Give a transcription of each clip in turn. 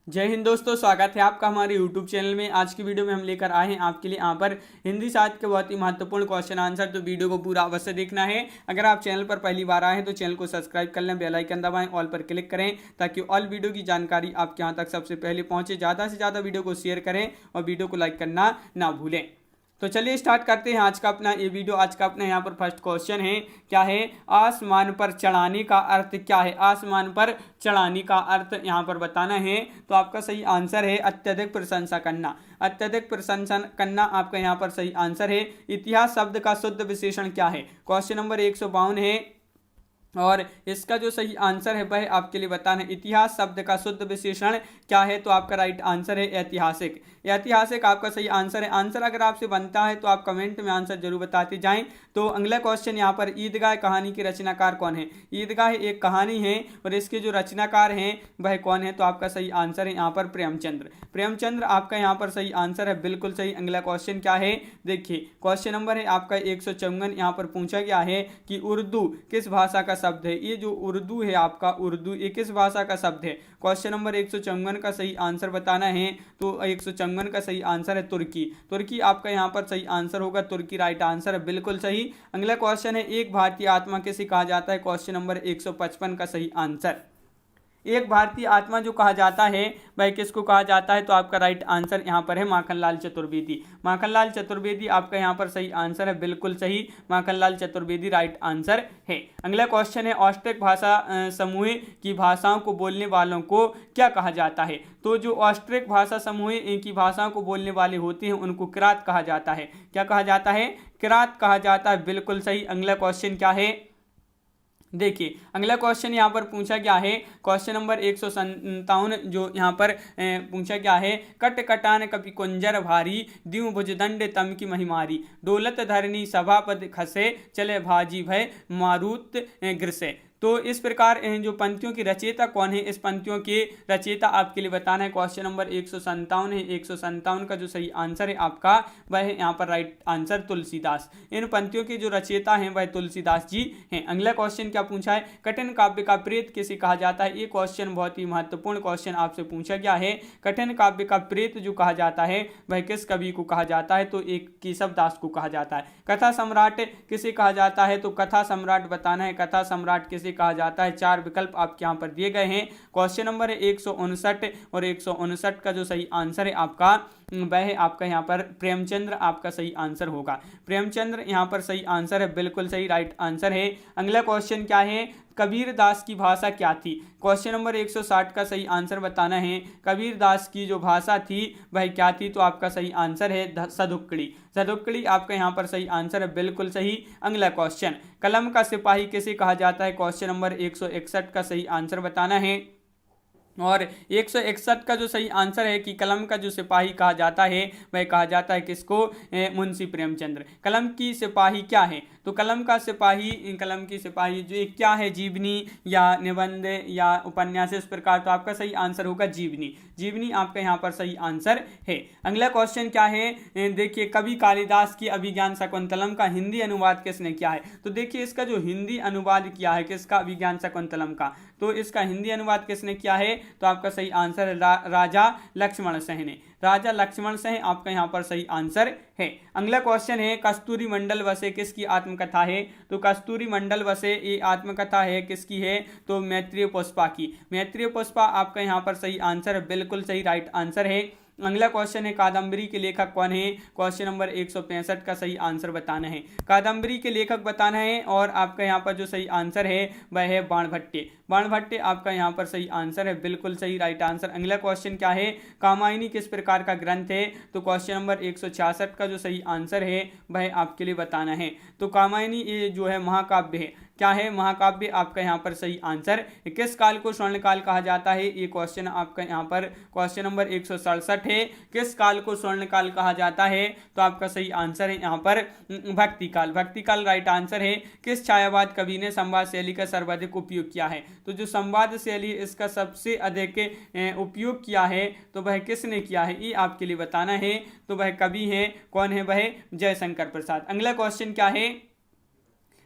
जय हिंद दोस्तों, स्वागत है आपका हमारे YouTube चैनल में। आज की वीडियो में हम लेकर आए हैं आपके लिए यहाँ पर हिंदी साहित्य के बहुत ही महत्वपूर्ण क्वेश्चन आंसर। तो वीडियो को पूरा अवश्य देखना है। अगर आप चैनल पर पहली बार आए हैं तो चैनल को सब्सक्राइब कर लें, बेल आइकन दबाएं, ऑल पर क्लिक करें ताकि ऑल वीडियो की जानकारी आपके यहाँ तक सबसे पहले पहुँचे। ज़्यादा से ज़्यादा वीडियो को शेयर करें और वीडियो को लाइक करना ना भूलें। तो चलिए स्टार्ट करते हैं आज का अपना ये वीडियो। आज का अपना यहाँ पर फर्स्ट क्वेश्चन है, क्या है? आसमान पर चढ़ाने का अर्थ क्या है? आसमान पर चढ़ाने का अर्थ यहाँ पर बताना है। तो आपका सही आंसर है अत्यधिक प्रशंसा करना। अत्यधिक प्रशंसा करना आपका यहाँ पर सही आंसर है। इतिहास शब्द का शुद्ध विशेषण क्या है? क्वेश्चन नंबर 152 है और इसका जो सही आंसर है वह आपके लिए बताना है। इतिहास शब्द का शुद्ध विशेषण क्या है? तो आपका राइट आंसर है ऐतिहासिक। ऐतिहासिक आपका सही आंसर है। आंसर अगर आपसे बनता है तो आप कमेंट में आंसर जरूर बताते जाएं। तो अगला क्वेश्चन यहाँ पर, ईदगाह कहानी के रचनाकार कौन है? ईदगाह एक कहानी है और इसके जो रचनाकार हैं वह कौन है? तो आपका सही आंसर है यहाँ पर प्रेमचंद्र। प्रेमचंद्र आपका यहाँ पर सही आंसर है, बिल्कुल सही। अगला क्वेश्चन क्या है? देखिए क्वेश्चन नंबर है आपका 154। यहाँ पर पूछा गया है कि उर्दू किस भाषा का शब्द है? ये जो उर्दू है आपका, उर्दू ये किस भाषा का शब्द है? क्वेश्चन नंबर 154 का सही आंसर बताना है। तो 154 का सही आंसर है तुर्की। तुर्की आपका यहाँ पर सही आंसर होगा। तुर्की राइट आंसर है, बिल्कुल सही। अगला क्वेश्चन है, एक भारतीय आत्मा किसे कहा जाता है? क्वेश्चन नंबर 155 का सही आंसर। एक भारतीय आत्मा जो कहा जाता है वह किसको कहा जाता है? तो आपका राइट आंसर यहाँ पर है माखनलाल चतुर्वेदी। माखनलाल चतुर्वेदी आपका यहाँ पर सही आंसर है, बिल्कुल सही। माखनलाल चतुर्वेदी राइट आंसर है। अगला क्वेश्चन है, ऑस्ट्रिक भाषा समूह की भाषाओं को बोलने वालों को क्या कहा जाता है? तो जो ऑस्ट्रिक भाषा समूह की भाषाओं को बोलने वाले होते हैं उनको किरात कहा जाता है। क्या कहा जाता है? किरात कहा जाता है, बिल्कुल सही। अगला क्वेश्चन क्या है? देखिए अगला क्वेश्चन यहाँ पर पूछा गया है, क्वेश्चन नंबर 157 जो यहाँ पर पूछा गया है, कट कटान कपि कुंजर भारी द्यू भुजदंड तम की महिमारी डोलत धरनी सभापद खसे चले भाजी भय मारुत ग्रसे। तो इस प्रकार जो पंक्तियों की रचयिता कौन है? इस पंक्तियों के रचयिता आपके लिए बताना है। क्वेश्चन नंबर 157 है। 157 का जो सही आंसर है आपका वह है यहाँ पर राइट आंसर तुलसीदास। इन पंक्तियों के जो रचयिता हैं वह तुलसीदास जी हैं। अगला क्वेश्चन क्या पूछा है? कठिन काव्य का प्रेत किसे कहा जाता है? ये क्वेश्चन बहुत ही महत्वपूर्ण क्वेश्चन आपसे पूछा गया है। कठिन काव्य का प्रेत जो कहा जाता है वह किस कवि को कहा जाता है? तो एक केशव दास को कहा जाता है। कथा सम्राट किसे कहा जाता है? तो कथा सम्राट बताना है। कथा सम्राट किसे कहा जाता है? चार विकल्प आपके यहां पर दिए गए हैं। क्वेश्चन नंबर 159 और 159 का जो सही आंसर है आपका वह है आपका यहाँ पर प्रेमचंद्र आपका सही आंसर होगा। प्रेमचंद्र यहाँ पर सही आंसर है, बिल्कुल सही राइट आंसर है। अगला क्वेश्चन क्या है? कबीर दास की भाषा क्या थी? क्वेश्चन नंबर 160 का सही आंसर बताना है। कबीर दास की जो भाषा थी वह क्या थी? तो आपका सही आंसर है सदुक्कड़ी। सदुक्कड़ी आपका यहाँ पर सही आंसर है, बिल्कुल सही। अगला क्वेश्चन, कलम का सिपाही किसे कहा जाता है? क्वेश्चन नंबर 161 का सही आंसर बताना है। और 161 का जो सही आंसर है कि कलम का जो सिपाही कहा जाता है वह कहा जाता है किसको? मुंशी प्रेमचंद्र। कलम की सिपाही क्या है? तो कलम की सिपाही जो क्या है? जीवनी या निबंध या उपन्यास, इस प्रकार। तो आपका सही आंसर होगा जीवनी। जीवनी आपका यहाँ पर सही आंसर है। अगला क्वेश्चन क्या है? देखिए कवि कालिदास की अभिज्ञान शकुंतलम का हिंदी अनुवाद किसने किया है? तो देखिए इसका जो हिंदी अनुवाद किया है किसका? अभिज्ञान शकुंतलम का। तो इसका हिंदी अनुवाद किसने किया है? तो आपका सही आंसर है राजा लक्ष्मण सिंह ने। राजा लक्ष्मण सिंह आपका यहाँ पर सही आंसर है। अगला क्वेश्चन है, कस्तूरी मंडल वसे किसकी आत्मकथा है? तो कस्तूरी मंडल वसे ये आत्मकथा है किसकी है? तो मैत्रेय पुष्पा की। मैत्रेय पुष्पा आपका यहाँ पर सही आंसर है, बिल्कुल सही राइट आंसर है। अगला क्वेश्चन है, कादम्बरी के लेखक कौन है? क्वेश्चन नंबर 165 का सही आंसर बताना है। कादम्बरी के लेखक बताना है और आपका यहाँ पर जो सही आंसर है वह है बाणभट्टे। बाणभट्टे आपका यहाँ पर सही आंसर है, बिल्कुल सही राइट आंसर। अगला क्वेश्चन क्या है? कामायनी किस प्रकार का ग्रंथ है? तो क्वेश्चन नंबर 166 का जो सही आंसर है वह आपके लिए बताना है। तो कामायनी ये जो है महाकाव्य है। क्या है? महाकाव्य आपका यहाँ पर सही आंसर। किस काल को स्वर्णकाल कहा जाता है? ये क्वेश्चन आपका यहाँ पर क्वेश्चन नंबर 167 है। किस काल को स्वर्णकाल कहा जाता है? तो आपका सही आंसर है यहाँ पर भक्ति काल। भक्ति काल राइट आंसर है। किस छायावाद कवि ने संवाद शैली का सर्वाधिक उपयोग किया है? तो जो संवाद शैली इसका सबसे अधिक उपयोग किया है तो वह किसने किया है? ये आपके लिए बताना है। तो वह कवि है, कौन है वह? जयशंकर प्रसाद। अगला क्वेश्चन क्या है?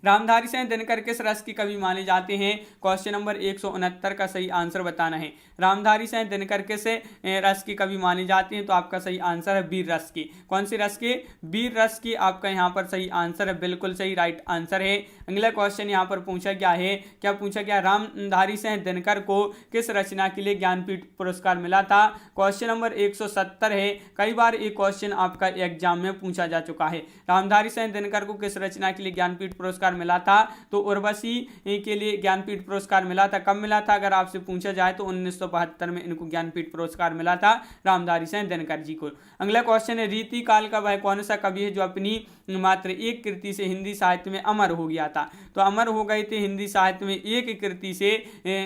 रामधारी सिंह दिनकर किस रस की कवि माने जाते हैं? क्वेश्चन नंबर 169 का सही आंसर बताना है। रामधारी सिंह दिनकर किस रस की कवि माने जाते हैं? तो आपका सही आंसर है वीर रस की। कौन सी रस की? वीर रस की आपका यहाँ पर सही आंसर है, बिल्कुल सही राइट आंसर है। अगला क्वेश्चन यहाँ पर पूछा गया है, क्या पूछा गया? रामधारी सिंह दिनकर को किस रचना के लिए ज्ञानपीठ पुरस्कार मिला था? क्वेश्चन नंबर 170 है। कई बार ये क्वेश्चन आपका एग्जाम में पूछा जा चुका है। रामधारी सिंह दिनकर को किस रचना के लिए ज्ञानपीठ पुरस्कार मिला था? तो उर्वशी के लिए ज्ञानपीठ पुरस्कार मिला था। कब मिला था अगर आपसे पूछा जाए तो 1972 में इनको ज्ञानपीठ पुरस्कार मिला था रामधारी सिंह दिनकर जी को। अगला क्वेश्चन है, रीति काल का वह कौन सा कवि है जो अपनी मात्र एक कृति से हिंदी साहित्य में अमर हो गया था? तो अमर हो गए थे हिंदी साहित्य में एक कृति से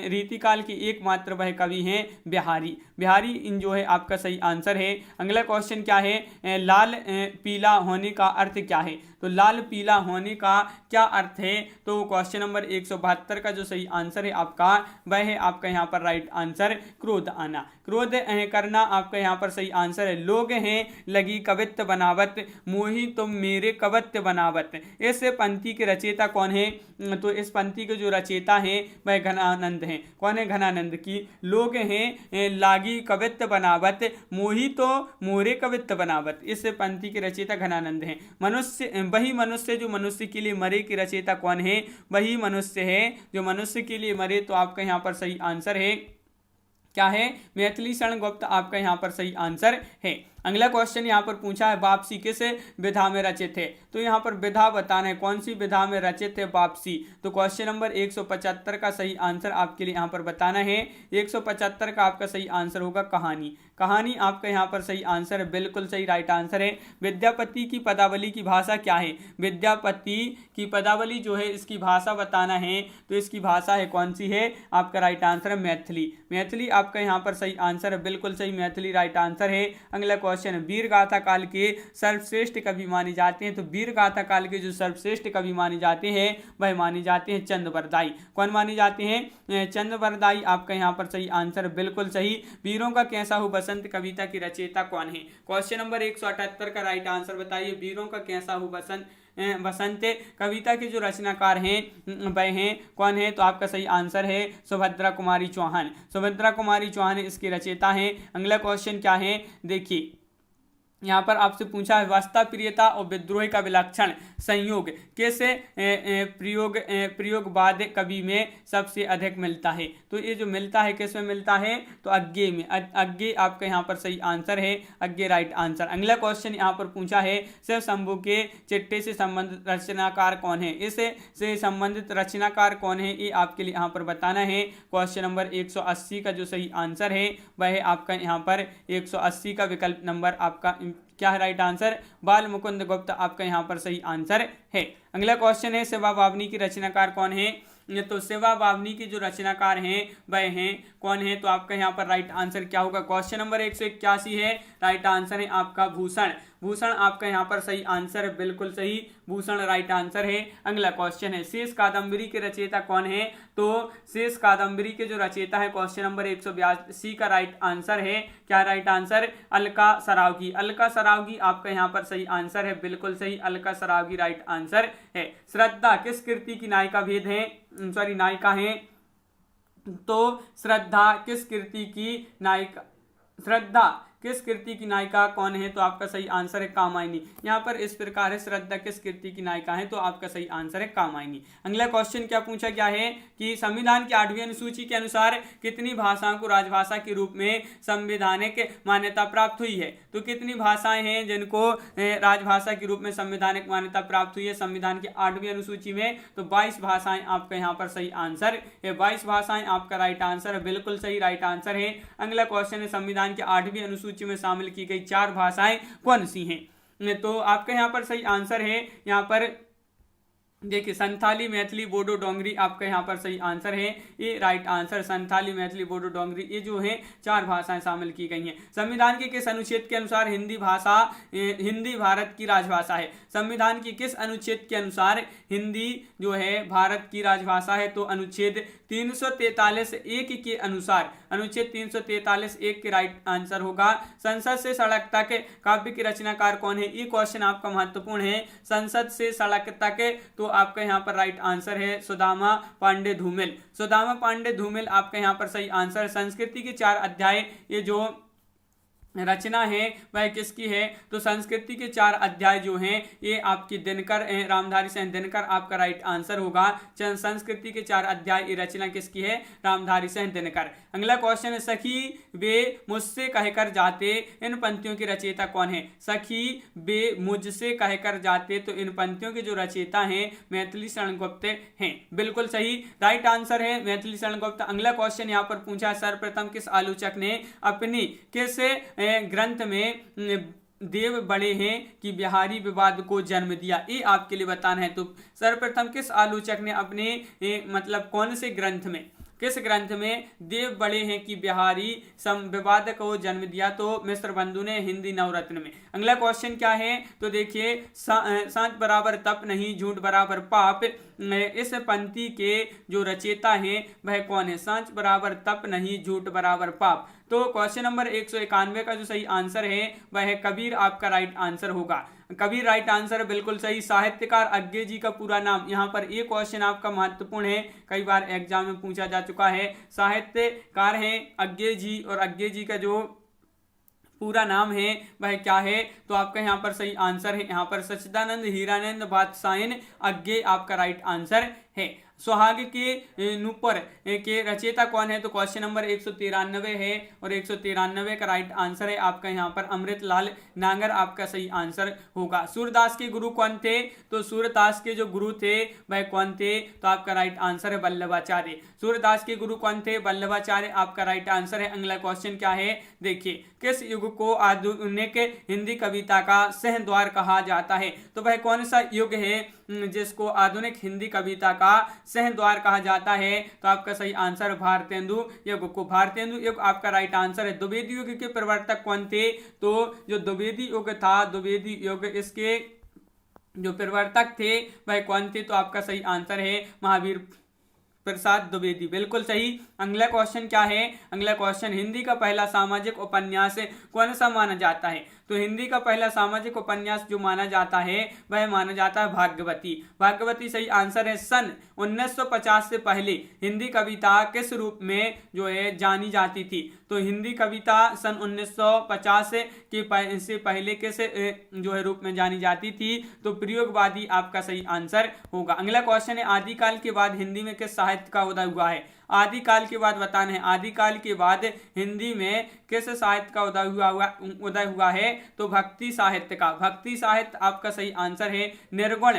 रीतिकाल के एकमात्र वह कवि हैं बिहारी। बिहारी इन जो है आपका सही आंसर है। अगला क्वेश्चन क्या है? लाल पीला होने का अर्थ क्या है? तो लाल पीला होने का क्या अर्थ है? तो क्वेश्चन नंबर 172 का जो सही आंसर है आपका वह है आपका यहाँ पर राइट आंसर क्रोध आना। क्रोध करना आपका यहाँ पर सही आंसर है। लोग हैं लगी कवित्व बनावत, मोही तुम मेरे कवत्य बनावत। इस पंक्ति के रचयिता कौन है? तो इस पंक्ति के जो रचयिता हैं वह घनानंद हैं। कौन है? घनानंद की। लोग हैं लागी कवित्व बनावत, मोही तो मोरे कवित्व बनावत। इस पंक्ति के रचयिता घनानंद हैं। मनुष्य, वही मनुष्य जो मनुष्य के लिए मरे की रचयिता कौन है? वही मनुष्य है जो मनुष्य के लिए मरे। तो आपका यहाँ पर सही आंसर है क्या है? मैथिली शरण गुप्त आपका यहाँ पर सही आंसर है। अगला क्वेश्चन यहाँ पर पूछा है, वापसी किस विधा में रचित है? तो यहाँ पर विधा बताना है, कौन सी विधा में रचित है वापसी? तो क्वेश्चन नंबर 175 का सही आंसर आपके लिए यहाँ पर बताना है। 175 का आपका सही आंसर होगा कहानी। कहानी आपका यहाँ पर सही आंसर है, बिल्कुल सही राइट आंसर है। विद्यापति की पदावली की भाषा क्या है? विद्यापति की पदावली जो है इसकी भाषा बताना है। तो इसकी भाषा है कौन सी है? आपका राइट आंसर है मैथिली। मैथिली आपका यहाँ पर सही आंसर है, बिल्कुल सही मैथिली राइट आंसर है। अगला क्वेश्चन, वीर गाथा काल के सर्वश्रेष्ठ कवि माने जाते हैं? तो वीर गाथा काल के जो सर्वश्रेष्ठ कवि माने जाते हैं वह माने जाते हैं चंद्रवरदाई। कौन माने जाते हैं? चंद्रवरदाई आपका यहाँ पर सही आंसर, बिल्कुल सही। वीरों का कैसा हो बसंत कविता की रचयिता कौन है? क्वेश्चन नंबर 178 का राइट आंसर बताइए। वीरों का कैसा हो बसंत कविता के जो रचनाकार हैं वह हैं कौन है? तो आपका सही आंसर है सुभद्रा कुमारी चौहान। सुभद्रा कुमारी चौहान इसके रचयिता हैं। अगला क्वेश्चन क्या है? देखिए यहाँ पर आपसे पूछा है, वास्ता प्रियता और विद्रोह का विलक्षण संयोग किस प्रयोगवाद कवि में सबसे अधिक मिलता है? तो ये जो मिलता है किस में मिलता है? तो अज्ञे में। अज्ञे आपका यहाँ पर सही आंसर है, अज्ञे राइट आंसर। अगला क्वेश्चन यहाँ पर पूछा है, शिव शंभू के चिट्टे से संबंधित रचनाकार कौन है? इससे से संबंधित रचनाकार कौन है ये आपके लिए यहाँ पर बताना है। क्वेश्चन नंबर 180 का जो सही आंसर है वह है आपका यहाँ पर 180 का विकल्प नंबर आपका क्या है राइट आंसर? बाल मुकुंद गुप्त आपका यहाँ पर सही आंसर है। अगला क्वेश्चन है, सेवा बावनी की रचनाकार कौन है? तो सेवा बावनी के जो रचनाकार हैं वह हैं कौन है? तो आपका यहाँ पर राइट आंसर क्या होगा? क्वेश्चन नंबर 181 है, राइट आंसर है आपका भूषण। भूषण आपका यहाँ पर सही आंसर है, बिल्कुल सही, भूषण राइट आंसर है। अगला क्वेश्चन है, शेष कादम्बरी के रचयिता कौन है? तो शेष कादम्बरी के जो रचयिता है क्वेश्चन नंबर 182 का राइट आंसर है क्या राइट आंसर? अलका सरावगी। अलका सरावगी आपका यहाँ पर सही आंसर है, बिल्कुल सही, अलका सरावगी राइट आंसर है। श्रद्धा किस कृति की नायिका भेद है? नायिका है। तो श्रद्धा किस कृति की नायिका? श्रद्धा किस कृति की नायिका कौन है? तो आपका सही आंसर है कामायनी। यहाँ पर इस प्रकार है, श्रद्धा किस कृति की नायिका है? तो आपका सही आंसर है कामायनी। अगला क्वेश्चन क्या पूछा गया है कि संविधान की 8वीं अनुसूची के अनुसार कितनी भाषाओं को राजभाषा के रूप में संवैधानिक मान्यता प्राप्त हुई है? तो कितनी भाषाएं हैं जिनको राजभाषा के रूप में संवैधानिक मान्यता प्राप्त हुई है संविधान की 8वीं अनुसूची में? तो 22 भाषाएं आपका यहाँ पर सही आंसर है। 22 भाषाएं आपका राइट आंसर है, बिल्कुल सही राइट आंसर है। अगला क्वेश्चन है, संविधान की 8वीं अनुसूची में शामिल की गई 4 भाषाएं कौन सी हैं? तो आपका यहाँ पर सही आंसर है, यहाँ पर देखिए संथाली, मैथिली, बोडो, डोंगरी आपका यहाँ पर सही आंसर है। ये राइट आंसर, संथाली, मैथिली, बोडो, डोंगरी ये जो है 4 भाषाएं शामिल की गई हैं। संविधान के किस अनुच्छेद के अनुसार हिंदी भारत की राजभाषा है? संविधान की किस अनुच्छेद के अनुसार हिंदी जो है भारत की राजभाषा है? तो अनुच्छेद 343(1) के अनुसार, अनुच्छेद 343(1) के राइट आंसर होगा। संसद से सड़क तक काव्य के रचनाकार कौन है? ये क्वेश्चन आपका महत्वपूर्ण है। संसद से सड़क तक, तो आपका यहाँ पर राइट आंसर है सुदामा पांडे धूमिल। सुदामा पांडे धूमिल आपका यहाँ पर सही आंसर। संस्कृति के 4 अध्याय ये जो रचना है वह किसकी है? तो संस्कृति के 4 अध्याय जो हैं ये आपकी दिनकर रामधारी सिंह दिनकर आपका राइट आंसर होगा। संस्कृति के 4 अध्याय ये रचना किसकी है? रामधारी सिंह दिनकर। अगला क्वेश्चन है, सखी वे मुझसे कहकर जाते, इन पंक्तियों की रचयिता कौन है? सखी वे मुझसे कहकर जाते, तो इन पंक्तियों के जो रचयिता हैं मैथिली शरण गुप्त हैं। बिल्कुल सही राइट आंसर है मैथिली शरण गुप्त। अगला क्वेश्चन यहाँ पर पूछा, सर्वप्रथम किस आलोचक ने अपनी किस ग्रंथ में देव बड़े हैं कि बिहारी विवाद को जन्म दिया? ये आपके लिए बताना है। तो सर्वप्रथम किस आलोचक ने अपने मतलब कौन से ग्रंथ में, किस ग्रंथ में देव बड़े हैं कि बिहारी विवाद को जन्म दिया? तो मिश्र बंधु ने हिंदी नवरत्न में। अगला क्वेश्चन क्या है? तो देखिए, सांच बराबर तप नहीं, झूठ बराबर पाप, इस पंक्ति के जो रचयिता हैं वह कौन है? सांच बराबर तप नहीं, झूठ बराबर पाप। तो क्वेश्चन नंबर 191 का जो सही आंसर है वह है कबीर आपका राइट आंसर होगा। कबीर राइट आंसर बिल्कुल सही। साहित्यकार अज्ञे जी का पूरा नाम, यहाँ पर ये क्वेश्चन आपका महत्वपूर्ण है, कई बार एग्जाम में पूछा जा चुका है। साहित्यकार हैं अज्ञे जी और अज्ञे जी का जो पूरा नाम है वह क्या है? तो आपका यहाँ पर सही आंसर है यहाँ पर सच्चिदानंद हीरानंद बादशाहन अज्ञे आपका राइट आंसर है। सुहाग के नूपुर के रचयिता कौन है? तो क्वेश्चन नंबर 193 है और 193 का राइट आंसर है आपका यहाँ पर अमृतलाल नागर आपका सही आंसर होगा। सूरदास के गुरु कौन थे? तो सूरदास के जो गुरु थे वह कौन थे? तो आपका राइट आंसर है वल्लभाचार्य। सूरदास के गुरु कौन थे? वल्लभाचार्य आपका राइट आंसर है। अगला क्वेश्चन क्या है? देखिए, किस युग को आधुनिक हिंदी कविता का सिंहद्वार कहा जाता है? तो वह कौन सा युग है जिसको आधुनिक हिंदी कविता का सिंहद्वार कहा जाता है? तो आपका सही आंसर भारतेंदु युग को। भारतेंदु युग आपका राइट आंसर है। द्विवेदी युग के प्रवर्तक कौन थे? तो जो द्विवेदी युग था, द्विवेदी युग इसके जो प्रवर्तक थे वह कौन थे? तो आपका सही आंसर है महावीर प्रसाद द्विवेदी। बिल्कुल सही। अगला क्वेश्चन क्या है? अगला क्वेश्चन, हिंदी का पहला सामाजिक उपन्यास कौन सा माना जाता है? तो हिंदी का पहला सामाजिक उपन्यास जो माना जाता है वह माना जाता है भाग्यवती। भाग्यवती सही आंसर है। सन 1950 से पहले हिंदी कविता किस रूप में जो है जानी जाती थी? तो हिंदी कविता सन 1950 से पहले किस जो है रूप में जानी जाती थी? तो प्रयोगवादी आपका सही आंसर होगा। अगला क्वेश्चन है, आदिकाल के बाद हिंदी में किस साहित्य का उदय हुआ है? आदिकाल के बाद बताना है, आदिकाल के बाद हिंदी में किस साहित्य का उदय हुआ है? तो भक्ति साहित्य का। भक्ति साहित्य आपका सही आंसर है। निर्गुण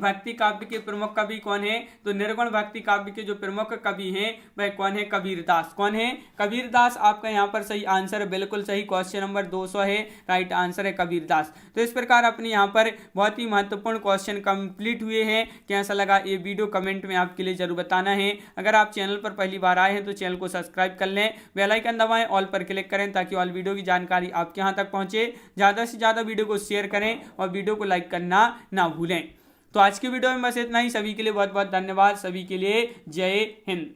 भक्ति काव्य के प्रमुख कवि कौन है? तो निर्गुण भक्ति काव्य के जो प्रमुख कवि हैं वह कौन है? कबीरदास। कौन है? कबीरदास आपका यहाँ पर सही आंसर है। बिल्कुल सही। क्वेश्चन नंबर 200 है, राइट आंसर है कबीरदास। तो इस प्रकार अपने यहाँ पर बहुत ही महत्वपूर्ण क्वेश्चन कंप्लीट हुए हैं। कैसा लगा ये वीडियो कमेंट में आपके लिए जरूर बताना है। अगर आप चैनल पर पहली बार आए हैं तो चैनल को सब्सक्राइब कर लें, बेल आइकन दबाएं, ऑल पर क्लिक करें ताकि ऑल वीडियो की जानकारी आपके यहाँ तक पहुँचे। ज़्यादा से ज़्यादा वीडियो को शेयर करें और वीडियो को लाइक करना ना भूलें। तो आज की वीडियो में बस इतना ही। सभी के लिए बहुत बहुत धन्यवाद। सभी के लिए जय हिंद।